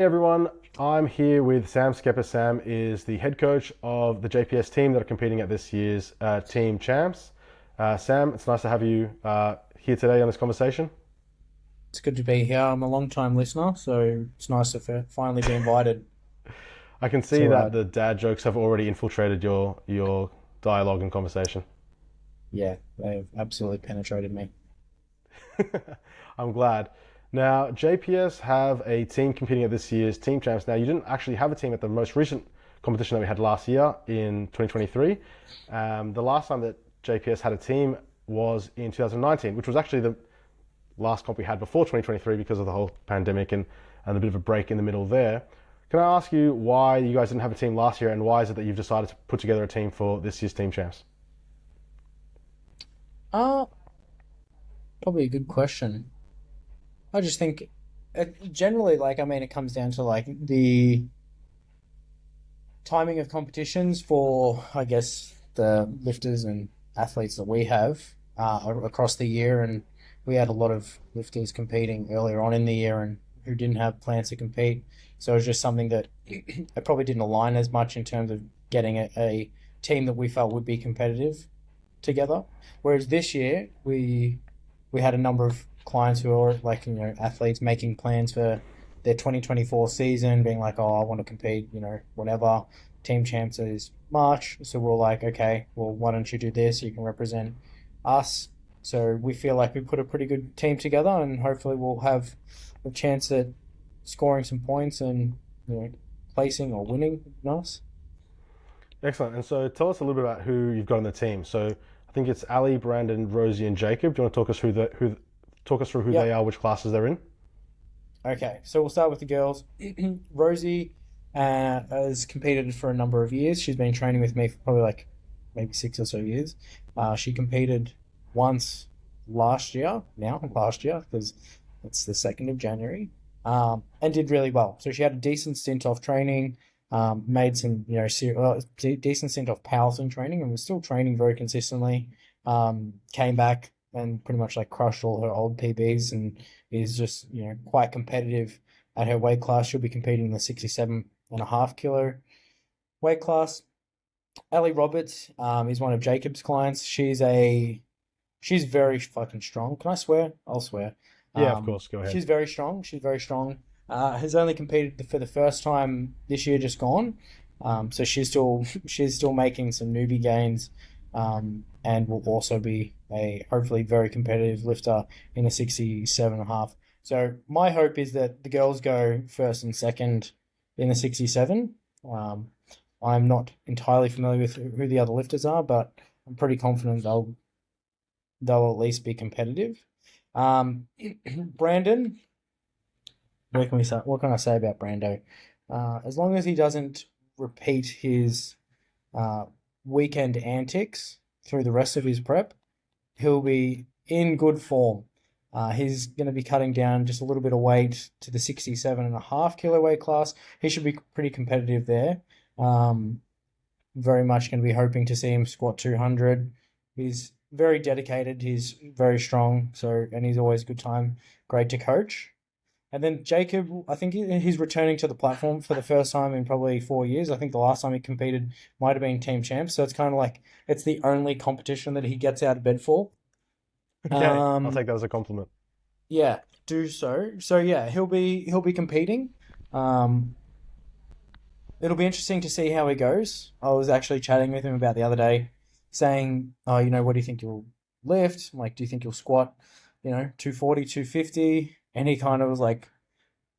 Hey everyone, I'm here with Sam Schepis. Sam is the head coach of the JPS team that are competing at this year's Team Champs. Sam, it's nice to have you here today on this conversation. It's good to be here. I'm a long time listener, so it's nice to finally be invited I can see to, that the dad jokes have already infiltrated your dialogue and conversation. yeah, they've absolutely penetrated me. I'm glad. Now, JPS have a team competing at this year's Team Champs. Now, you didn't actually have a team at the most recent competition that we had last year in 2023. The last time that JPS had a team was in 2019, which was actually the last comp we had before 2023 because of the whole pandemic and a bit of a break in the middle there. Can I ask you why you guys didn't have a team last year and why is it that you've decided to put together a team for this year's Team Champs? Uh, Probably a good question. I just think generally, it comes down to like the timing of competitions for, I guess, the lifters and athletes that we have across the year. And we had a lot of lifters competing earlier on in the year and who didn't have plans to compete. So it was just something that it probably didn't align as much in terms of getting a team that we felt would be competitive together. Whereas this year, we had a number of clients who are like, athletes making plans for their 2024 season, being like, oh, I want to compete, whatever. Team champs is March. So we're like, okay, well, why don't you do this? You can represent us. So we feel like we put a pretty good team together and hopefully we'll have a chance at scoring some points and, placing or winning. Nice. Excellent. And so tell us a little bit about who you've got on the team. So I think it's Ali, Brandon, Rosie, and Jacob. Do you want to talk us through who they Yep. are, which classes they're in? Okay, so we'll start with the girls. Rosie has competed for a number of years. She's been training with me for probably like maybe 6 or so years. She competed once last year, because it's the 2nd of January, and did really well. So she had a decent stint off training, made some, decent stint off powerlifting training, and was still training very consistently. Came back and pretty much like crushed all her old PBs and is just, quite competitive at her weight class. She'll be competing in the 67.5 kilo weight class. Ellie Roberts is one of Jacob's clients. She's very fucking strong. Can I swear? I'll swear. Yeah, of course. Go ahead. She's very strong. She's very strong. Has only competed for the first time this year, just gone. So she's still making some newbie gains, and will also be a hopefully very competitive lifter in a 67.5. So my hope is that the girls go first and second in the 67. Um, I'm not entirely familiar with who the other lifters are, but I'm pretty confident they'll at least be competitive. Um, Brandon, what can I say about Brando? As long as he doesn't repeat his uh, weekend antics through the rest of his prep, he'll be in good form. He's going to be cutting down just a little bit of weight to the 67.5 kilo weight class. He should be pretty competitive there. Um, Very much going to be hoping to see him squat 200. He's very dedicated. He's very strong. And he's always a good time. Great to coach. And then Jacob, I think he's returning to the platform for the first time in probably 4 years. I think the last time he competed might have been team champs. So it's kind of like it's the only competition that he gets out of bed for. Okay, I'll Um, take that as a compliment. yeah, do so. So yeah, he'll be competing. Um, it'll be interesting to see how he goes. I was actually chatting with him about the other day, saying, "Oh, what do you think you'll lift? Like, do you think you'll squat? 240, 250?" And he kind of was like,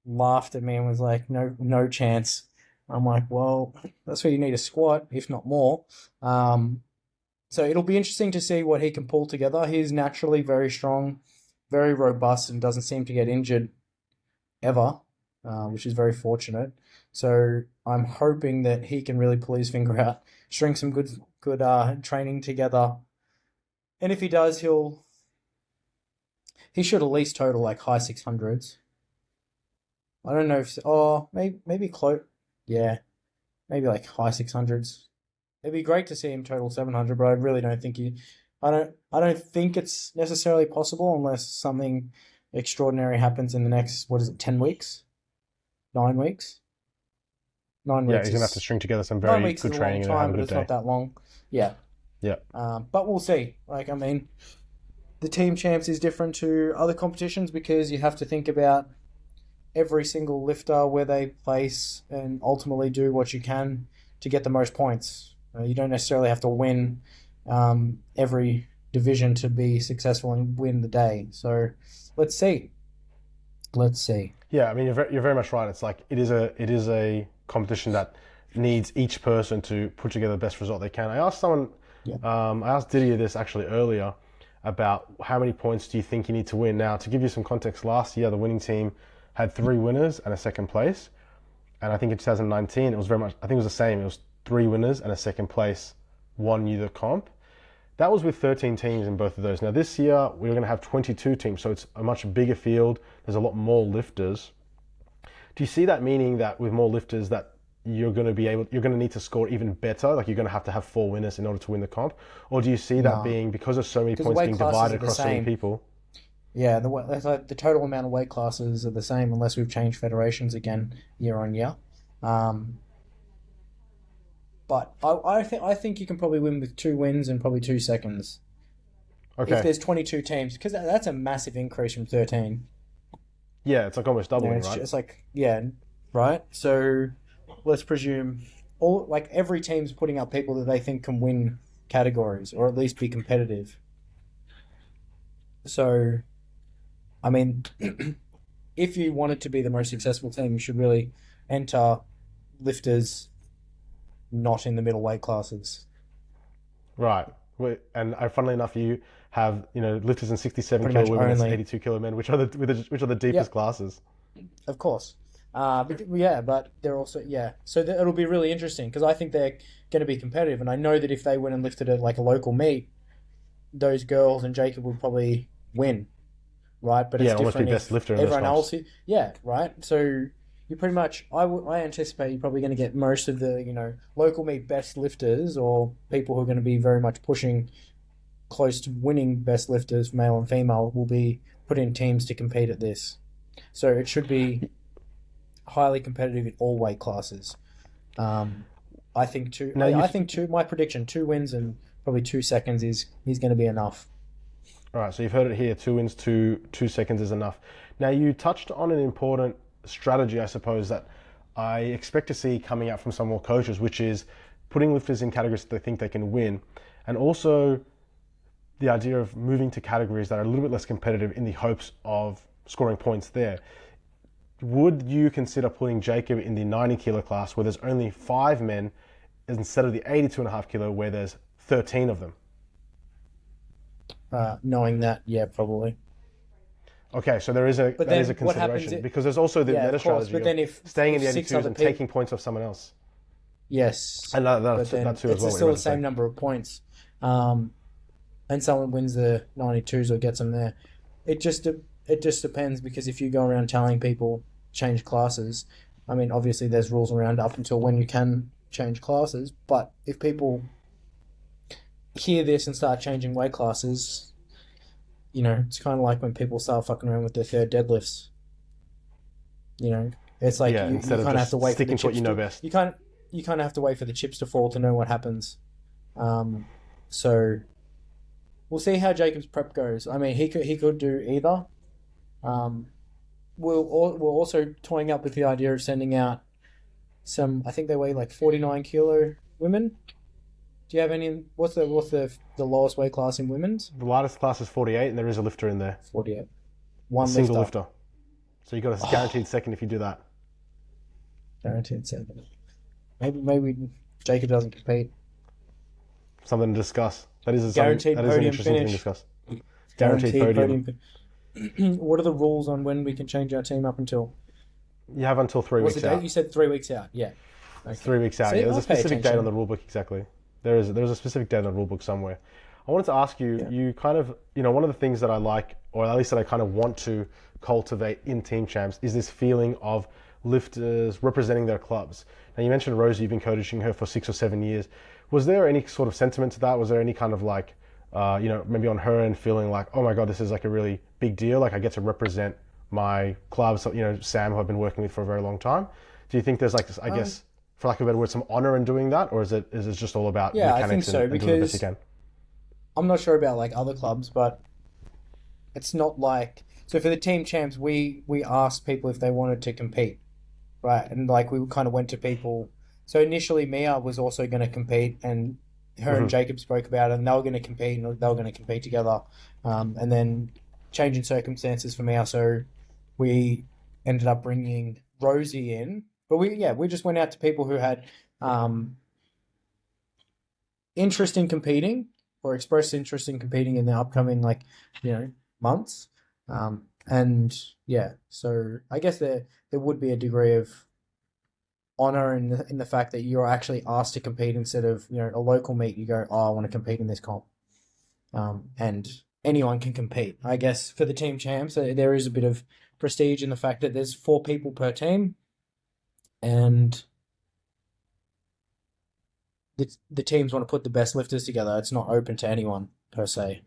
laughed at me and was like, "No, no chance." I'm like, "Well, that's where you need a squat, if not more." Um, so it'll be interesting to see what he can pull together. He's naturally very strong, very robust, and doesn't seem to get injured ever, which is very fortunate. So I'm hoping that he can really pull his finger out, string some good training together, and if he does, he should at least total like high 600s. I don't know if maybe close, yeah, maybe like high 600s. It'd be great to see him total 700, but I really don't think he. I don't think it's necessarily possible unless something extraordinary happens in the next, what is it, 10 weeks. 9 weeks. Nine Yeah, weeks he's gonna have to is string together some nine very weeks good is a long training and have time, a but good it's day. not that long. Yeah. Yeah. But we'll see. Like, I mean, the team champs is different to other competitions because you have to think about every single lifter, where they place, and ultimately do what you can to get the most points. You don't necessarily have to win every division to be successful and win the day. So let's see. Let's see. Yeah, I mean, you're very much right. It's like it is a competition that needs each person to put together the best result they can. Yeah. I asked Didier this actually earlier about how many points do you think you need to win. Now, to give you some context, last year the winning team had 3 winners and a second place, and I think in 2019 it was very much. I think it was the same. It was 3 winners and a second place won you the comp. That was with 13 teams in both of those. Now this year we're going to have 22 teams, so it's a much bigger field. There's a lot more lifters. Do you see that meaning that with more lifters that you're going to need to score even better? Like you're going to have 4 winners in order to win the comp, or do you see that No, being because of so many because the points weight being classes divided are the across so many same. people? Yeah, the total amount of weight classes are the same unless we've changed federations again year on year. Um, but I think you can probably win with 2 wins and probably 2 seconds if Okay, there's 22 teams, because that's a massive increase from 13. yeah, it's like almost You know, doubling, it's right? just like, yeah, right. So let's presume every team's putting up people that they think can win categories or at least be competitive. So I mean, if you wanted to be the most successful team, you should really enter lifters not in the middle weight classes. Right. And funnily enough, you have lifters in 67 Pretty kilo much women and only. 82 kilo men, which are the deepest Yep, classes. of course. But yeah, but they're also, yeah. So it'll be really interesting because I think they're going to be competitive, and I know that if they went and lifted at like a local meet, those girls and Jacob would probably win, right? But Yeah, it's almost be different best if lifter in those everyone comps. else, yeah, right. So you pretty much, I anticipate you're probably going to get most of the local meet best lifters or people who are going to be very much pushing close to winning best lifters, male and female, will be put in teams to compete at this. So it should be highly competitive in all weight classes. Um, I think two. Now I think two. My prediction: 2 wins and probably 2 seconds is going to be enough. All right, so you've heard it here. 2 wins, 2 seconds is enough. Now you touched on an important strategy, I suppose, that I expect to see coming out from some more coaches, which is putting lifters in categories that they think they can win, and also the idea of moving to categories that are a little bit less competitive in the hopes of scoring points there. Would you consider putting Jacob in the 90 kilo class where there's only 5 men instead of the 82.5 kilo where there's 13 of them? Knowing that, yeah, probably. Okay, so there is a But that is a then what happens? consideration because there's also the Yeah, meta of course. strategy But of then if staying in if the six 82s other and people, taking points off someone else, yes, and but that then too as it's well. What you're still about the to say. same number of points. Um, and someone wins the 92s or gets them there. It just depends because if you go around telling people change classes, I mean, obviously there's rules around up until when you can change classes. But if people hear this and start changing weight classes, it's kind of like when people start fucking around with their third deadlifts. It's like Yeah, you instead of kind of have to just wait for the sticking to what chips you know to best. you kind of have to wait for the chips to fall to know what happens. So we'll see how Jacob's prep goes. I mean, he could do either. Um, we're also toying up with the idea of sending out some. I think they weigh like 49 kilo women. Do you have any? What's the lowest weight class in women's? The lightest class is 48, and there is a lifter in there, 48. a One single lifter. lifter. So you got a Oh, guaranteed second if you do that. guaranteed seven. Maybe Jacob doesn't compete. Something to discuss. Guaranteed That is an podium interesting thing to finish. discuss. Guaranteed Guaranteed podium. podium. What are the rules on when we can change our team up until? You have until three What's the weeks date? out. You said 3 weeks out. Yeah. It's Okay. 3 weeks out. See, Yeah, there's I'll a pay specific date on the attention. rule book exactly. There's a specific date on the rule book somewhere. I wanted to ask you. Yeah. You kind of one of the things that I like, or at least that I kind of want to cultivate in team champs, is this feeling of lifters representing their clubs. Now you mentioned Rosie. You've been coaching her for 6 or 7 years. Was there any sort of sentiment to that? Was there any kind of maybe on her end feeling like, oh my god, this is like a really big deal. Like I get to represent my clubs, Sam, who I've been working with for a very long time. Do you think there's like this, I guess, for lack of a better word, some honor in doing that, or is it just all about Yeah, I think mechanics so and doing the best you because can? I'm not sure about like other clubs, but it's not like so for the team champs, we asked people if they wanted to compete, right? And like we kind of went to people. So initially, Mia was also going to compete, and her and Hmm. Jacob spoke about it, and they were going to compete, and they were going to compete together. And then changing circumstances for Mia, so we ended up bringing Rosie in. But we just went out to people who had um, interest in competing or expressed interest in competing in the upcoming months. And yeah, so I guess there would be a degree of honor in the fact that you're actually asked to compete instead of a local meet. You go, oh, I want to compete in this comp, and anyone can compete. I guess for the team champs, there is a bit of prestige in the fact that there's 4 people per team, and the teams want to put the best lifters together. It's not open to anyone per se.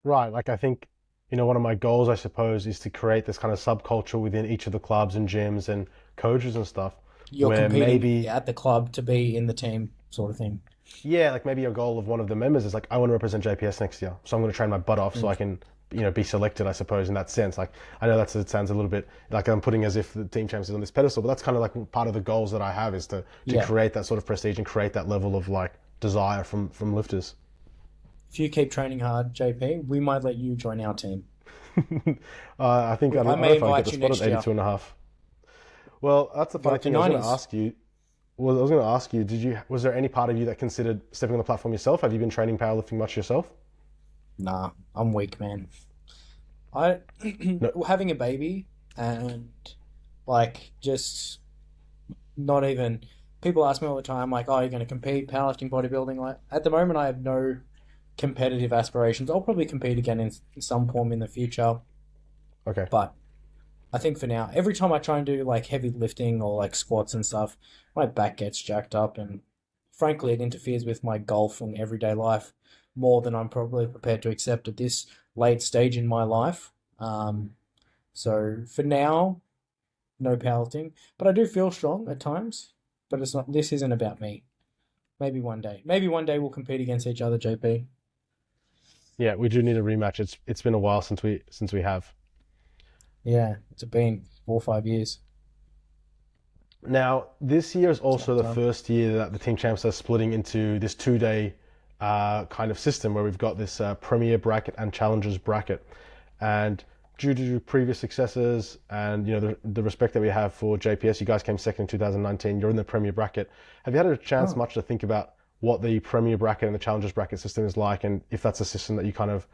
Right. Like I think, one of my goals, I suppose, is to create this kind of subculture within each of the clubs and gyms and coaches and stuff, You're where competing maybe, at the club to be in the team, sort of thing. yeah, like maybe a goal of one of the members is like, I want to represent JPS next year, so I'm going to train my butt off so Mm. I can, be selected, I suppose, in that sense. Like, I know it sounds a little bit like I'm putting as if the team champs is on this pedestal, but that's kind of like part of the goals that I have is to Yeah. create that sort of prestige and create that level of like desire from lifters. If you keep training hard, JP, we might let you join our team. I think I I don't know may if I get invite the you spot at next year. 82 and a half. Well, that's the funny Like the thing. I was going to 90s. ask you. Well, I was going to ask you. Was there any part of you that considered stepping on the platform yourself? Have you been training powerlifting much yourself? Nah, I'm weak, man. I No. having a baby and like just not even people ask me all the time like, oh, you're going to compete powerlifting, bodybuilding. Like at the moment I have no competitive aspirations. I'll probably compete again in some form in the future, Okay. but I think for now, every time I try and do like heavy lifting or like squats and stuff, my back gets jacked up, and frankly, it interferes with my golf and everyday life more than I'm probably prepared to accept at this late stage in my life. Um, so for now, no powerlifting, but I do feel strong at times. But it's not. This isn't about me. Maybe one day. Maybe one day we'll compete against each other, JP. Yeah, we do need a rematch. It's been a while since we have. Yeah, it's been 4 or 5 years. Now, this year is It's a long also the time. first year that the team champs are splitting into this 2 day kind of system where we've got this premier bracket and challengers bracket. And due to previous successes and the respect that we have for JPS, you guys came second in 2019. You're in the premier bracket. Have you had a chance Oh. much to think about what the premier bracket and the challengers bracket system is like, and if that's a system that you kind of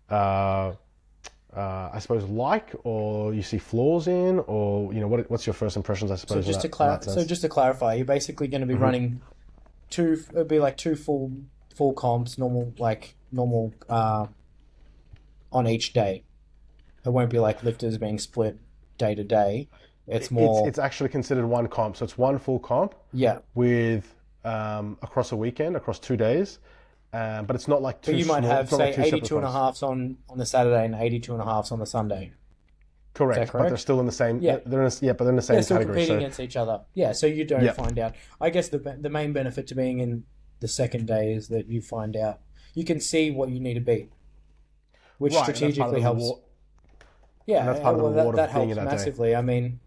uh, I suppose, like, or you see flaws in, or what's your first impressions, I So suppose, in just to that in that sense? clarify, you're basically going to be Hmm. running two. It'd be like two full comps, normal on each day. It won't be like lifters being split day to day. It's It's more it's actually considered one comp, so it's one full comp yeah. with across a weekend, across 2 days, but it's not like But two you might small. have It's not like say two separate 82 and a comps. halves on the Saturday and 82 and a halves on the Sunday. Is that Correct, but they're correct? still in the same. Yeah. They're in, yeah, but they're in the Yeah, same still category. competing So against each other. Yeah, so you don't yeah, find out. I guess the main benefit to being in the second day is that you find out you can see what you need to beat, which right, and that's part of strategically the helps. reward, and that's Yeah, part of the well reward that of being in helps that day. massively. I mean,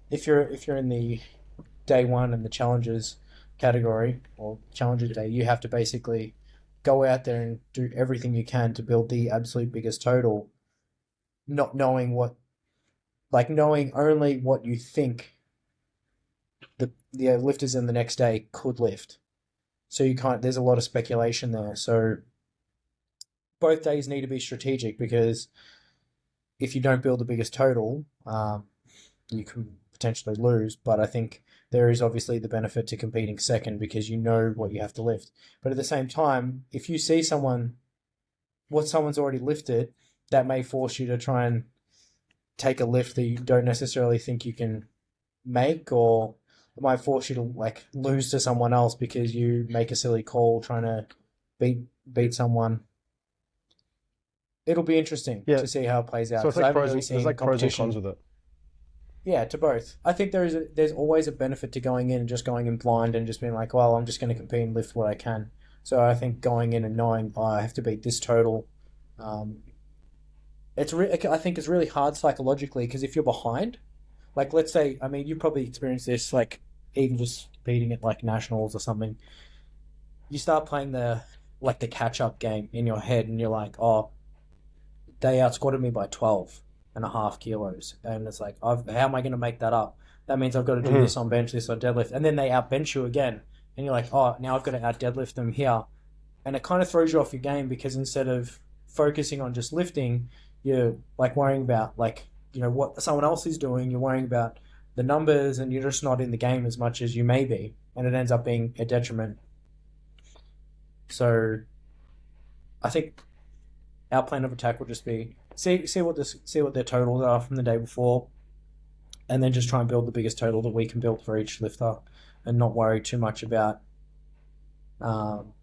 if you're in the day one and the challenges category or challenges day, you have to basically go out there and do everything you can to build the absolute biggest total, not knowing knowing only what you think the lifters in the next day could lift. So you can't. There's a lot of speculation there. So both days need to be strategic because if you don't build the biggest total, you can potentially lose. But I think there is obviously the benefit to competing second because you know what you have to lift. But at the same time, if you see what someone's already lifted, that may force you to try and take a lift that you don't necessarily think you can make, or it might force you to like lose to someone else because you make a silly call trying to beat someone. it'll be interesting Yeah. to see how it plays out So it's because I like haven't really there's seen like pros and cons competition. with it. Yeah, to both. I think there's always a benefit to going in and just going in blind and just being like, well, I'm just going to compete and lift what I can. So I think going in and knowing, oh, I have to beat this total, um, I think it's really hard psychologically because if you're behind, like let's say, I mean, you probably experienced this, like even just competing at like nationals or something. You start playing the catch up game in your head, and you're like, oh, they outsquatted me by 12.5 kilos. And it's like, how am I going to make that up? That means I've got to do Hmm. this on bench, this on deadlift. And then they outbench you again. And you're like, oh, now I've got to out deadlift them here. And it kind of throws you off your game because instead of focusing on just lifting, you're like worrying about what someone else is doing. You're worrying about the numbers and you're just not in the game as much as you may be. And it ends up being a detriment. So I think our plan of attack will just be see what their totals are from the day before, and then just try and build the biggest total that we can build for each lifter, and not worry too much about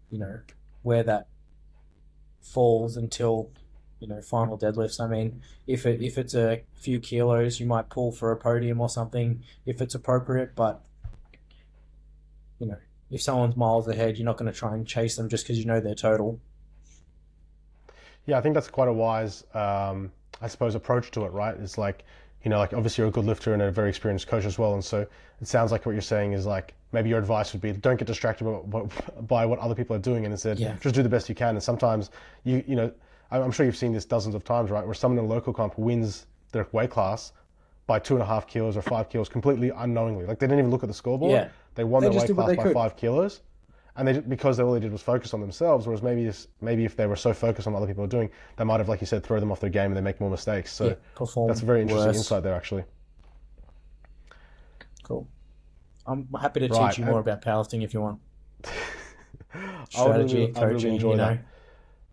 you know where that falls until final deadlifts. I mean, if it's a few kilos, you might pull for a podium or something if it's appropriate, but you know if someone's miles ahead, you're not going to try and chase them just because you know their total. Yeah, I think that's quite a wise, I suppose, approach to it, right? It's like, like obviously you're a good lifter and a very experienced coach as well. And so it sounds like what you're saying is like, maybe your advice would be don't get distracted by what other people are doing and instead Yeah. just do the best you can. And sometimes I'm sure you've seen this dozens of times, right? Where someone in a local comp wins their weight class by 2.5 kilos or 5 kilos completely unknowingly. Like they didn't even look at the scoreboard. Yeah. They won They their just weight did what class they by could. 5 kilos and because all they did was focus on themselves. Whereas maybe if they were so focused on what other people are doing, they might have, like you said, throw them off their game and they make more mistakes. Yeah. So that's a Perform very interesting worse. insight there, actually. Cool. I'm happy to teach Right, you more and about powerlifting if you want. I Strategy, would really coaching, enjoy that.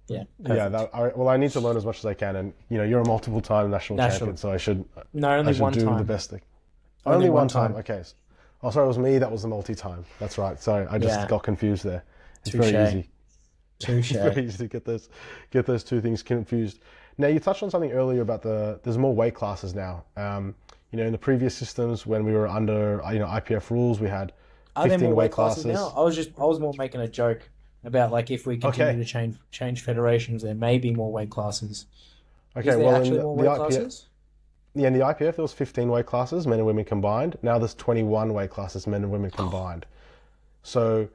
Yeah, Yeah, perfect. well, I need to learn as much as I can, and you're a multiple-time national champion, National. so No, I only should one do the time. best thing. Only Only one one time. time. Okay. Oh, sorry, it was me. That was the multi-time. That's right. Sorry, I just Yeah. got confused there. It's very Touche. easy. It's Touche. very easy to get those two things confused. Now, you touched on something earlier about there's more weight classes now. In the previous systems when we were under IPF rules, we had Are there 15 more weight weight classes now? classes. I was more making a joke about like if we continue Okay. to change federations, there may be more weight classes. Is Okay. there Well, in actually the, more the weight IPF, classes? yeah, in the IPF there was 15 weight classes, men and women combined. Now there's 21 weight classes, men and women combined. So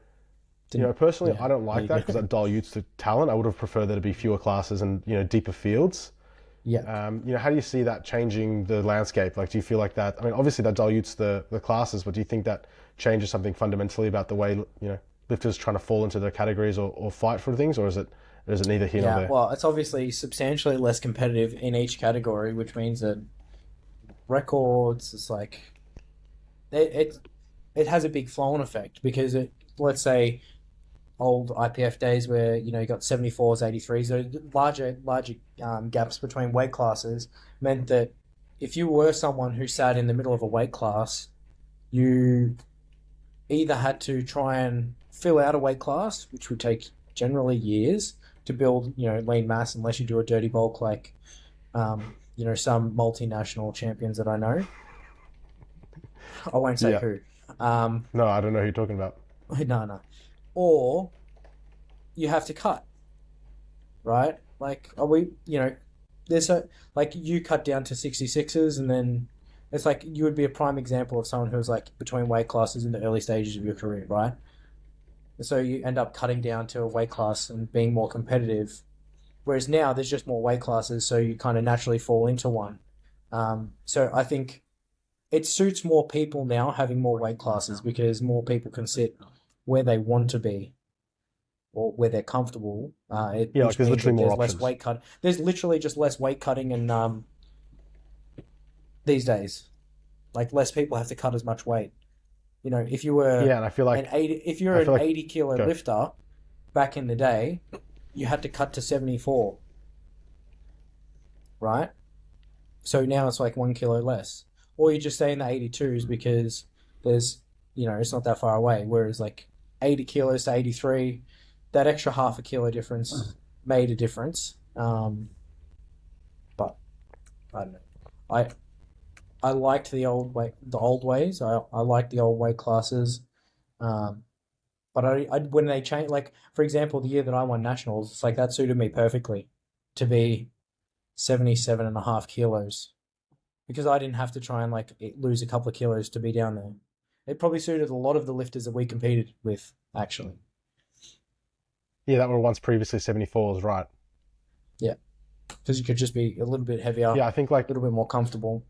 Didn't. personally, Yeah. I don't There like you that go. because that dilutes the talent. I would have preferred there to be fewer classes and deeper fields. Yeah. How do you see that changing the landscape? Like, do you feel like that? I mean, obviously that dilutes the classes, but do you think that changes something fundamentally about the way lifters trying to fall into their categories or fight for things, or is it neither here nor Yeah. there? Well, it's obviously substantially less competitive in each category, which means that records, it's like it it has a big flow-on effect because let's say old IPF days where you got 74s, 83s, so larger gaps between weight classes meant that if you were someone who sat in the middle of a weight class, you either had to try and fill out a weight class, which would take generally years to build lean mass, unless you do a dirty bulk like some multinational champions that I know. I won't say Yeah. who. Um, No, I don't know who you're talking about. no, no. Or you have to cut, right? Like, are we, there's like you cut down to 66s and then it's like you would be a prime example of someone who's like between weight classes in the early stages of your career, right? So you end up cutting down to a weight class and being more competitive. Whereas now there's just more weight classes, so you kind of naturally fall into one. So I think it suits more people now having more weight classes because more people can sit where they want to be or where they're comfortable. Yeah, like Which there's means literally that more there's less options. weight cut. There's literally just less weight cutting, and these days, like less people have to cut as much weight. If you were Yeah, and if you're I an feel like 80 kilo go. lifter back in the day, you had to cut to 74, right? So now it's like 1 kilo less. Or you just stay in the 82s because there's, it's not that far away. Whereas like 80 kilos to 83, that extra half a kilo difference made a difference. I don't know. I I liked the old ways. I liked the old weight classes. Um, but I when they change, like for example, the year that I won nationals, it's like that suited me perfectly to be 77.5 kilos because I didn't have to try and like lose a couple of kilos to be down there. It probably suited a lot of the lifters that we competed with, actually. Yeah, that were once previously 74s, right? Yeah, because you could just be a little bit heavier, a Yeah, I think like little bit more comfortable.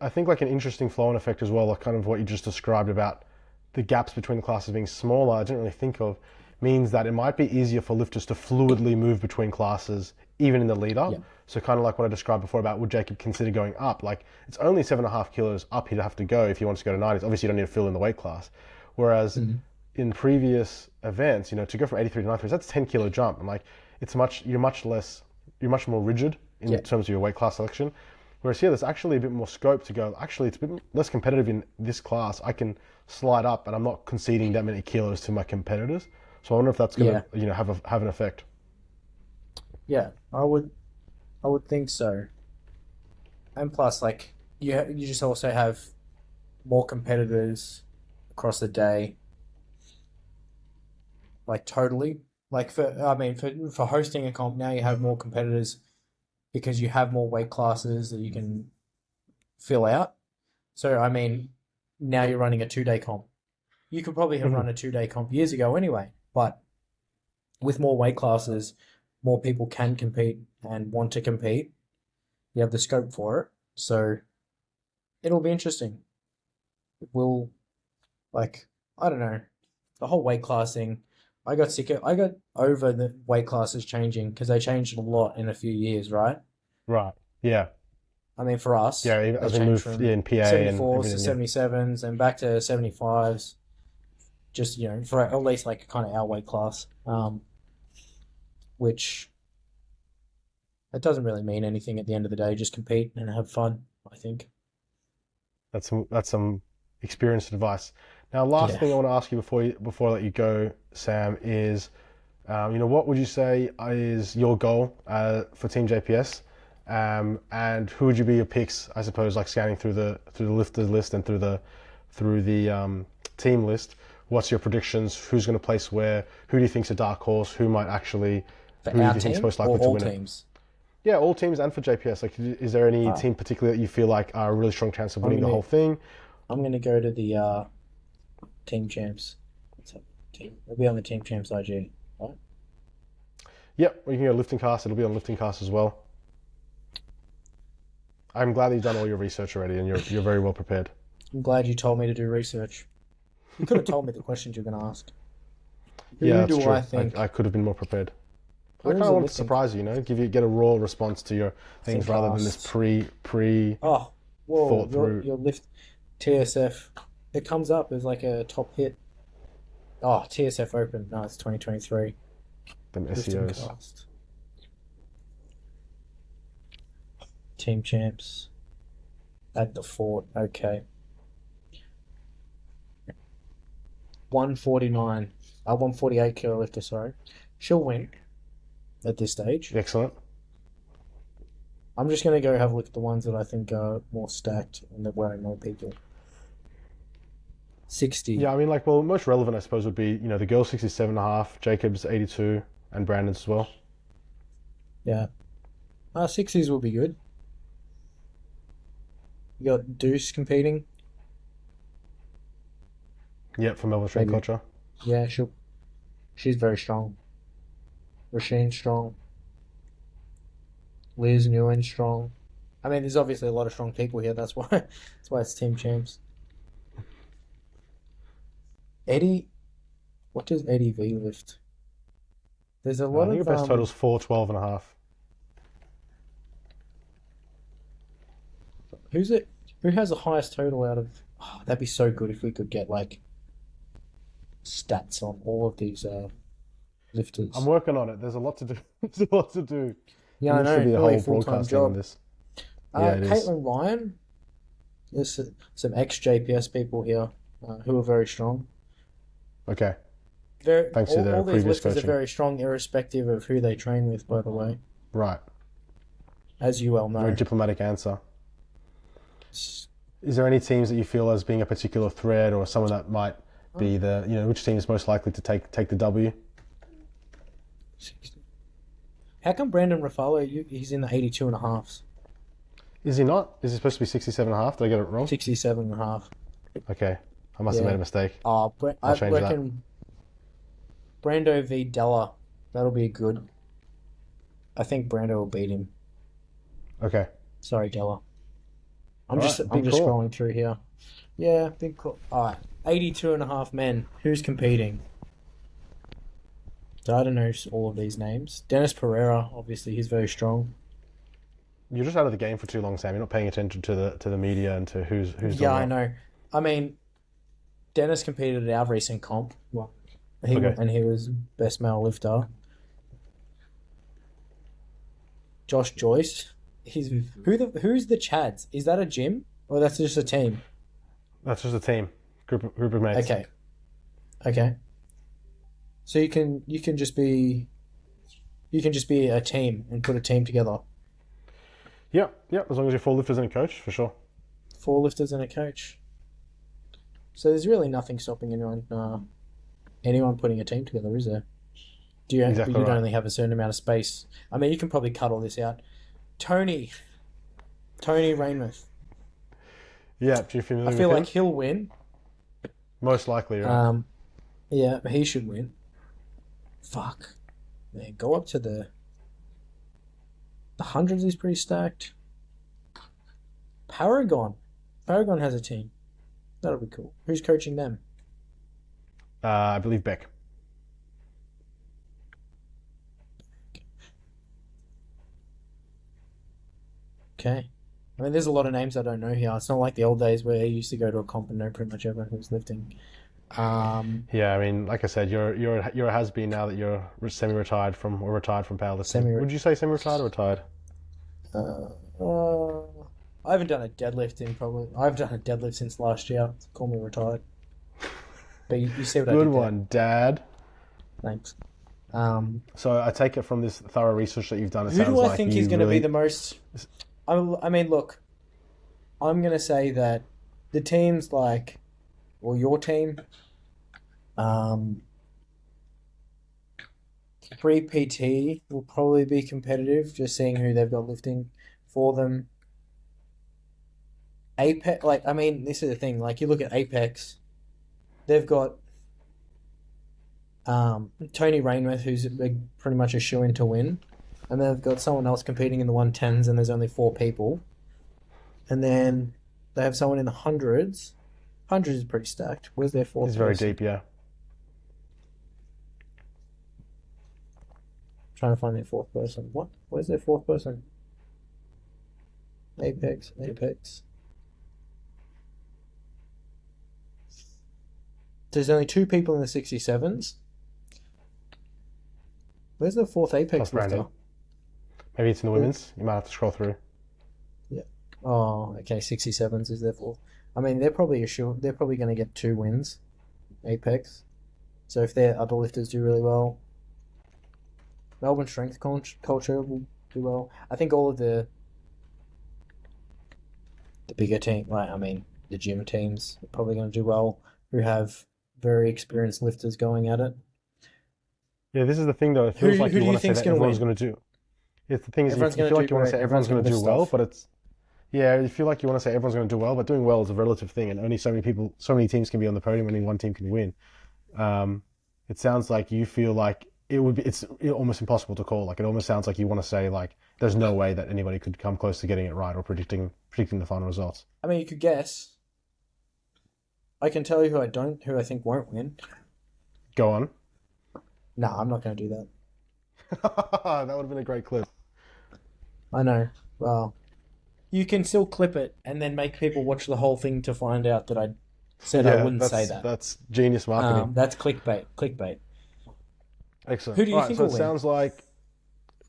I think like an interesting flow-on effect as well, like kind of what you just described about the gaps between the classes being smaller, I didn't really think of, means that it might be easier for lifters to fluidly move between classes, even in the lead up. Yeah, So kind of like what I described before about would Jacob consider going up? Like it's only 7.5 kilos up he'd have to go if he wants to go to 90s. Obviously, you don't need to fill in the weight class. Whereas hmm in previous events, to go from 83 to 93, that's a 10 kilo jump, and like you're much more rigid in yeah, terms of your weight class selection. Whereas here, there's actually a bit more scope to go. Actually, it's a bit less competitive in this class. I can slide up, and I'm not conceding that many kilos to my competitors. So I wonder if that's going yeah, to, have an effect. yeah. I would think so. And plus, like you just also have more competitors across the day, like totally. Like for hosting a comp now, you have more competitors because you have more weight classes that you can fill out. So now you're running a 2 day comp. You could probably have Mhm. run a 2 day comp years ago anyway, but with more weight classes, more people can compete and want to compete. You have the scope for it, so it'll be interesting. We'll like I don't know the whole weight class thing. I got over the weight classes changing because they changed a lot in a few years, right? Right. Yeah. For us, Yeah. they As we changed move from in PA and 74s to everything. Yeah. 77s and back to 75s. Just for at least like kind of our weight class, which it doesn't really mean anything at the end of the day. Just compete and have fun. I think. That's some experienced advice. Now, last Yeah. thing I want to ask you before I let you go, Sam, is what would you say is your goal for Team JPS? And who would you be your picks? I suppose like scanning through the lifters list and through the team list. What's your predictions? Who's going to place where? Who do you think's a dark horse? For Who do our you think's team most or likely to all win it? teams? Yeah, all teams and for JPS. Like, is there any Uh, team particular that you feel like are a really strong chance of I'm winning the gonna whole thing? I'm gonna go to the team champs. What's up, team? It'll be on the team champs IG. Right? Yep, we can go lifting cast. It'll be on lifting cast as well. I'm glad that you've done all your research already, and you're very well prepared. I'm glad you told me to do research. You could have told me the questions you're gonna ask. Yeah, Who that's do I true. I think? could have been more prepared. I Where kind is of the wanted to lifting surprise you, get a raw response to your things lifting rather than this cast? pre Oh, whoa! thought through Your lift TSF. It comes up as like a top hit. Oh, TSF Open. No, it's 2023. them Lifting SEOs. cast. Team champs. At the fort. Okay. 149. 148 kilo lifter, sorry. She'll win at this stage. Excellent. I'm just going to go have a look at the ones that I think are more stacked and they're wearing more people. 60. Yeah, I mean, like, well, most relevant, I suppose, would be the girls 67.5, Jacob's 82, and Brandon's as well. Yeah. 60s will be good. You got Deuce competing. Yep, from Melbourne Street Maybe. Culture. Yeah, she's very strong. Rashine's strong. Liz Nguyen's strong. There's obviously a lot of strong people here. That's why it's team champs. Eddie, what does Eddie V lift? There's a I lot think your of best total's 412.5. who's it? Who has the highest total out of? Oh, that'd be so good if we could get like stats on all of these I'm lifters. working on it. There's a lot to do. There's a lot to do. Yeah, There I needs know. to be a Nearly a whole full time broadcast on job. this. Yeah, it is. Caitlin Ryan. There's some ex JPS people here who are very strong. Okay. Very, Thanks to their all these previous lifters are coaching. very strong, irrespective of who they train with. By the way, Right. as you well Very know. diplomatic answer. Is there any teams that you feel as being a particular threat, or someone that might be which team is most likely to take the W? How come Brandon Refalo, he's in the 82 and a halves? Is he not? Is he supposed to be 67.5? Did I get it wrong? 67 and a half. Okay, I must have made a mistake. Oh, I I'll change that. reckon Brando v Della, that'll be good. I think Brando will beat him. Okay. Sorry, Della. I'm All just right, big call. scrolling through here. Yeah, big call. All right, 82 and a half men. Who's competing? So I don't know all of these names. Dennis Pereira, obviously, he's very strong. You're just out of the game for too long, Sam. You're not paying attention to the media and to who's doing Yeah, I what. know. I mean, Dennis competed at our recent comp. Well, he was best male lifter. Josh Joyce. Who's the Chads? Is that a gym or that's just a team? That's just a team, group of mates. Okay. So you can just be a team and put a team together. Yeah. As long as you're 4 lifters and a coach, for sure. 4 lifters and a coach. So there's really nothing stopping anyone putting a team together, is there? Exactly You'd right. only have a certain amount of space. I mean, you can probably cut all this out. Tony Rainmouth. Yeah. Do you familiar I with feel him? like he'll win. Most likely, right? Yeah, he should win. Fuck. Man, go up to the hundreds is pretty stacked. Paragon has a team. That'll be cool. Who's coaching them? I believe Beck. Okay. I mean, there's a lot of names I don't know here. It's not like the old days where you used to go to a comp and know pretty much everyone who's lifting. Yeah, I mean, like I said, you're a has-been now that you're semi-retired from powerlifting. Would you say semi-retired or retired? I haven't done a deadlift I've done a deadlift since last year. Call me retired. But you see what I did Good there. one, Dad. Thanks. So I take it from this thorough research that you've done. Who do I think is going to be the most? I mean, look, I'm going to say that the teams your team, 3PT will probably be competitive, just seeing who they've got lifting for them. Apex, this is the thing. Like, you look at Apex, they've got Tony Rainmouth, who's pretty much a shoo-in to win. And then they've got someone else competing in the 110s, and there's only 4 people. And then they have someone in the hundreds. Hundreds is pretty stacked. Where's their fourth? It's very person? deep, yeah. Trying to find their fourth person. What? Where's their fourth person? Apex. There's only 2 people in the 67s. Where's the fourth Apex lifter? Maybe it's in the women's. You might have to scroll through. Yeah. Oh, okay. 67s is their fourth. I mean, they're probably going to get 2 wins. Apex. So if their other lifters do really well, Melbourne Strength Culture will do well. I think all of the bigger team, the gym teams are probably going to do well, who have very experienced lifters going at it. Yeah, this is the thing though. It feels like you want to say that everyone's going to do. It's the thing is, you feel like you want to say everyone's going to do well, but it's you feel like you want to say everyone's going to do well, but doing well is a relative thing, and only so many teams can be on the podium, only one team can win. It sounds like you feel like it's almost impossible to call. Like, it almost sounds like you want to say, like, there's no way that anybody could come close to getting it right or predicting the final results. I mean, you could guess. I can tell you who I think won't win. Go on. No, I'm not going to do that. That would have been a great clip. I know. Well, you can still clip it and then make people watch the whole thing to find out that I said I wouldn't say that. That's genius marketing. That's clickbait. Excellent. Who do you think will win? It sounds like...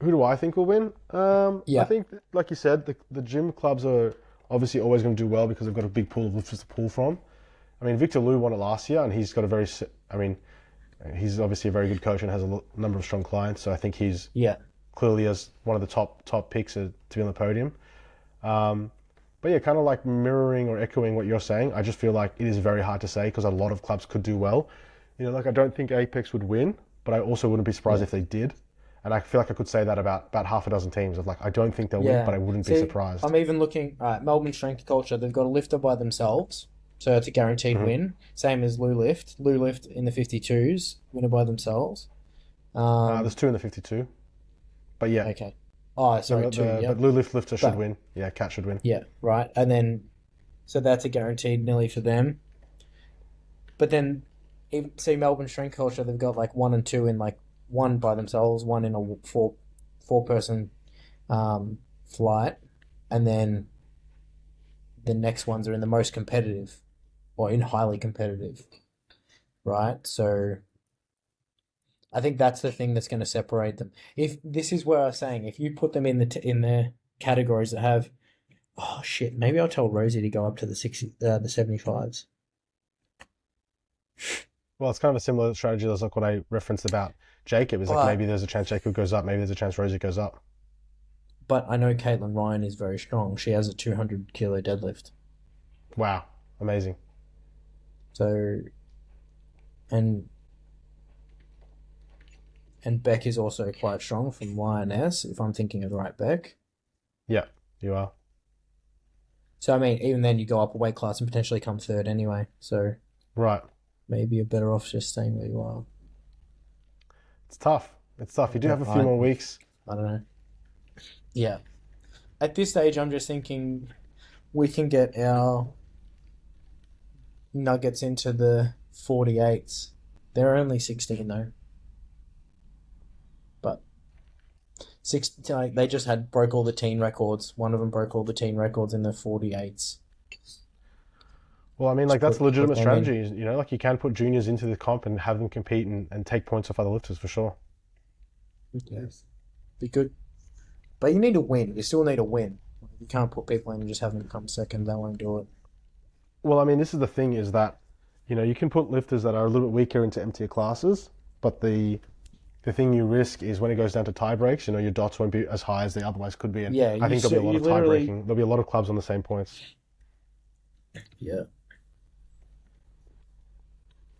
Who do I think will win? Yeah. I think, like you said, the gym clubs are obviously always going to do well because they've got a big pool of lifters to pull from. I mean, Victor Liu won it last year, and he's got he's obviously a very good coach and has a number of strong clients, so I think he's clearly as one of the top picks to be on the podium. But yeah, kind of like mirroring or echoing what you're saying, I just feel like it is very hard to say because a lot of clubs could do well. Like I don't think Apex would win, but I also wouldn't be surprised if they did. And I feel like I could say that about half a dozen teams of like, I don't think they'll win, but I wouldn't be surprised. I'm even looking at Melbourne Strength Culture. They've got a lifter by themselves, so it's a guaranteed win. Same as Lou Lift. Lou Lift in the 52s, winner by themselves. There's 2 in the 52. But yeah. Okay. Oh, sorry, 2. Yeah. But Lou Lifter should win. Yeah, Cat should win. Yeah, right. And then, so that's a guaranteed nearly for them. But then, see Melbourne Strength Culture, they've got like 1 and 2 in like one by themselves, one in a four person flight, and then the next ones are in the most competitive, or in highly competitive, right? So I think that's the thing that's going to separate them. If this is where I was saying, if you put them in the categories that have, oh shit, maybe I'll tell Rosie to go up to the 75s. Well, it's kind of a similar strategy as like what I referenced about Jacob. Is like maybe there's a chance Jacob goes up, maybe there's a chance Rosie goes up. But I know Caitlin Ryan is very strong. She has a 200 kilo deadlift. Wow, amazing. So, and Beck is also quite strong from Lioness, if I'm thinking of the right Beck. Yeah, you are. So, I mean, even then you go up a weight class and potentially come third anyway. So, right. Maybe you're better off just staying where you are. It's tough. You do have a few more weeks. I don't know. Yeah. At this stage, I'm just thinking we can get our Nuggets into the 48s. They're only 16 though. But they just broke all the teen records. One of them broke all the teen records in the 48s. Well, I mean, like that's a legitimate strategy. Like you can put juniors into the comp and have them compete and take points off other lifters for sure. Yes. Be good. But you need to win. You still need to win. You can't put people in and just have them come second. They won't do it. Well, I mean, this is the thing is that, you can put lifters that are a little bit weaker into emptier classes, but the thing you risk is when it goes down to tie breaks, your dots won't be as high as they otherwise could be. And I think there'll be a lot of tie breaking. There'll be a lot of clubs on the same points. Yeah.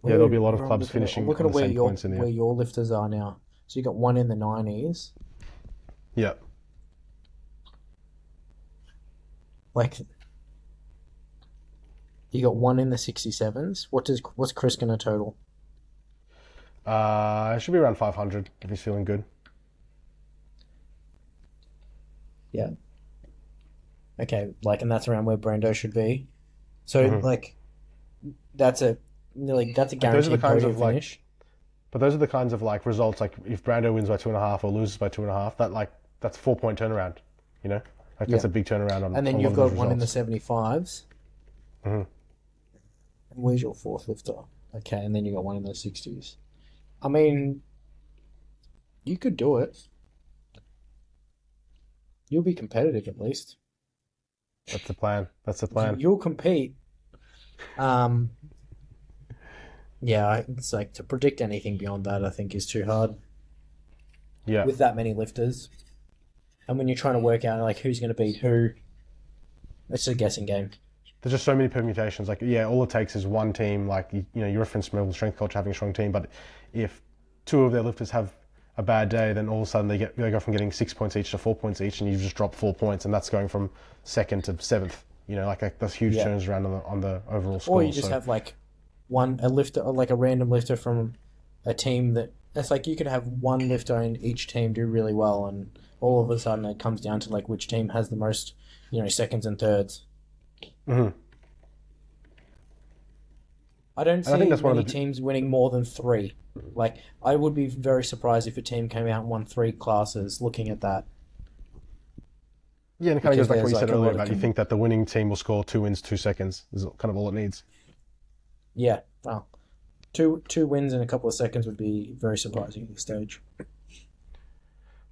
Yeah, there'll be a lot of clubs finishing on the same points in the end. Where your lifters are now. So you got one in the 90s. Yeah. Like, you got one in the 67s. What's Chris going to total? It should be around 500 if he's feeling good. Yeah. Okay, and that's around where Brando should be. So, that's a guaranteed podium finish. But those are the kinds of results, like if Brando wins by 2.5 or loses by 2.5, that's 4-point turnaround, that's a big turnaround on. And then you've got one in the 75s. Mm-hmm. And where's your fourth lifter? Okay, and then you got one in the 60s. I mean, you could do it. You'll be competitive at least. That's the plan. You'll compete. Yeah, it's like to predict anything beyond that, I think, is too hard. Yeah. With that many lifters. And when you're trying to work out who's going to beat who, it's a guessing game. There's just so many permutations. All it takes is one team, you referenced Melbourne Strength Culture having a strong team, but if 2 of their lifters have a bad day, then all of a sudden they go from getting 6 points each to 4 points each, and you've just dropped 4 points, and that's going from 2nd to 7th. That's huge turns around on the overall score. Or you just have a lifter, or a random lifter from a team that it's you could have one lifter in each team do really well, and all of a sudden it comes down to which team has the most, seconds and thirds. Mm-hmm. I don't see many teams winning more than 3. I would be very surprised if a team came out and won 3 classes. Looking at that. Yeah, and it kind of goes back to what you said earlier about you think that the winning team will score 2 wins, 2 seconds is kind of all it needs. Yeah, well, two wins in a couple of seconds would be very surprising at this stage.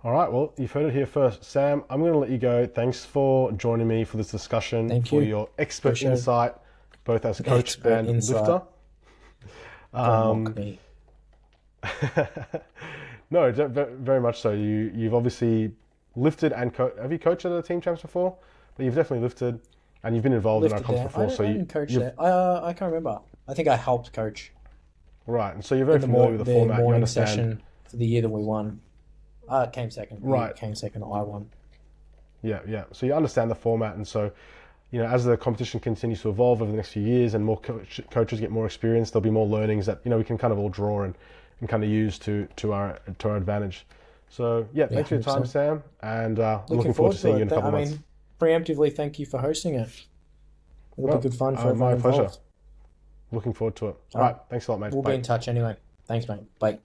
All right, well, you've heard it here first. Sam, I'm going to let you go. Thanks for joining me for this discussion. Thank you. For you. your expert insight, both as coach and lifter. Don't mock me. No, very much so. You've obviously lifted and have you coached at a team champs before? But you've definitely lifted, and you've been involved in our Lifted comps there. before. I didn't coach there. I can't remember. I think I helped coach Right, and so you're very in familiar with the format. You morning understand. session for the year that we won. Came second. Right. Came second. I won. Yeah, yeah. So you understand the format, and so as the competition continues to evolve over the next few years, and more coaches get more experience, there'll be more learnings that we can kind of all draw and kind of use to our advantage. So yeah, thanks for your time, 100%. Sam, and I'm looking forward to seeing you in a couple of months. Preemptively, thank you for hosting it. It'll be good fun for everyone my pleasure. involved. Looking forward to it. All right, thanks a lot, mate. We'll Bye. be in touch anyway. Thanks, mate. Bye.